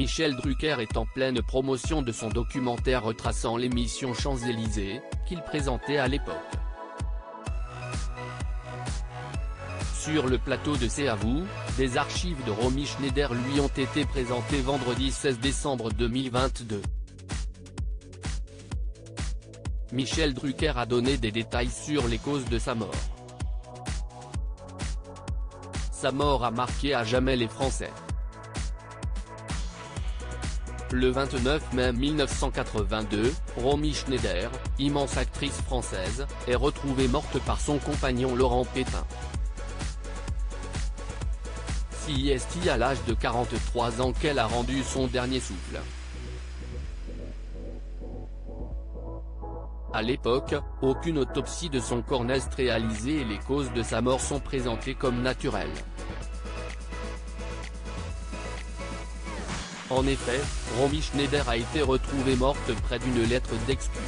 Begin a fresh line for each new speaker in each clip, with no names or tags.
Michel Drucker est en pleine promotion de son documentaire retraçant l'émission Champs-Élysées, qu'il présentait à l'époque. Sur le plateau de C'est à vous, des archives de Romy Schneider lui ont été présentées vendredi 16 décembre 2022. Michel Drucker a donné des détails sur les causes de sa mort. Sa mort a marqué à jamais les Français. Le 29 mai 1982, Romy Schneider, immense actrice française, est retrouvée morte par son compagnon Laurent Pétain. C'est à l'âge de 43 ans qu'elle a rendu son dernier souffle. À l'époque, aucune autopsie de son corps n'est réalisée et les causes de sa mort sont présentées comme naturelles. En effet, Romy Schneider a été retrouvée morte près d'une lettre d'excuse.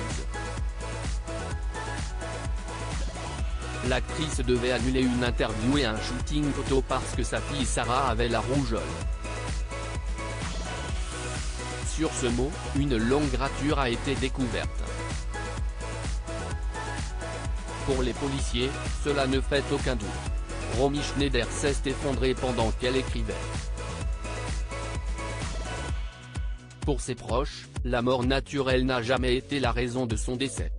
L'actrice devait annuler une interview et un shooting photo parce que sa fille Sarah avait la rougeole. Sur ce mot, une longue rature a été découverte. Pour les policiers, cela ne fait aucun doute. Romy Schneider s'est effondrée pendant qu'elle écrivait. Pour ses proches, la mort naturelle n'a jamais été la raison de son décès.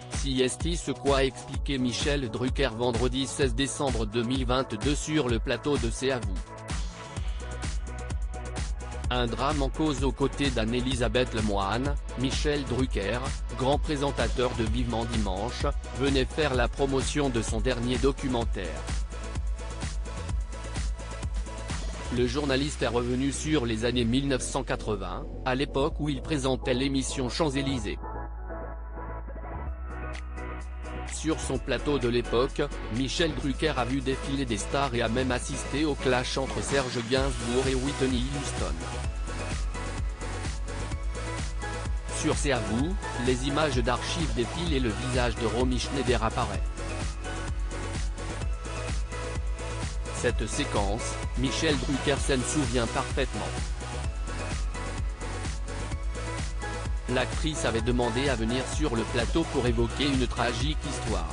C'est ce qu'a expliqué Michel Drucker vendredi 16 décembre 2022 sur le plateau de C'est à vous. Un drame en cause aux côtés d'Anne-Elisabeth Lemoine. Michel Drucker, grand présentateur de Vivement Dimanche, venait faire la promotion de son dernier documentaire. Le journaliste est revenu sur les années 1980, à l'époque où il présentait l'émission Champs-Élysées. Sur son plateau de l'époque, Michel Drucker a vu défiler des stars et a même assisté au clash entre Serge Gainsbourg et Whitney Houston. Sur C'est à vous, les images d'archives défilent et le visage de Romy Schneider apparaît. Cette séquence, Michel Drucker s'en souvient parfaitement. L'actrice avait demandé à venir sur le plateau pour évoquer une tragique histoire.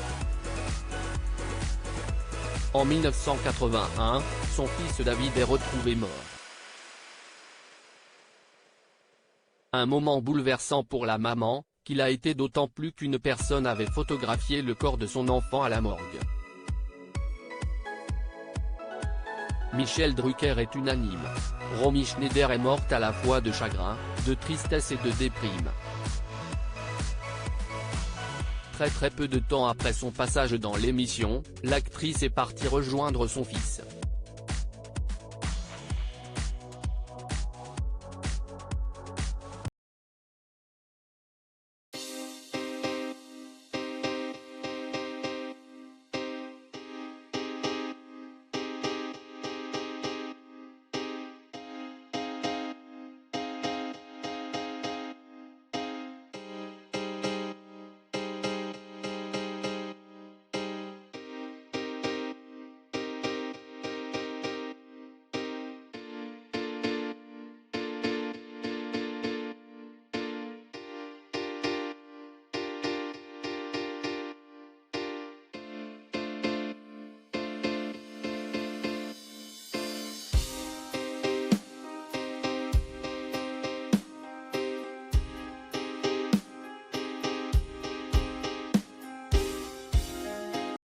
En 1981, son fils David est retrouvé mort. Un moment bouleversant pour la maman, qu'il a été d'autant plus qu'une personne avait photographié le corps de son enfant à la morgue. Michel Drucker est unanime. Romy Schneider est morte à la fois de chagrin, de tristesse et de déprime. Très peu de temps après son passage dans l'émission, l'actrice est partie rejoindre son fils.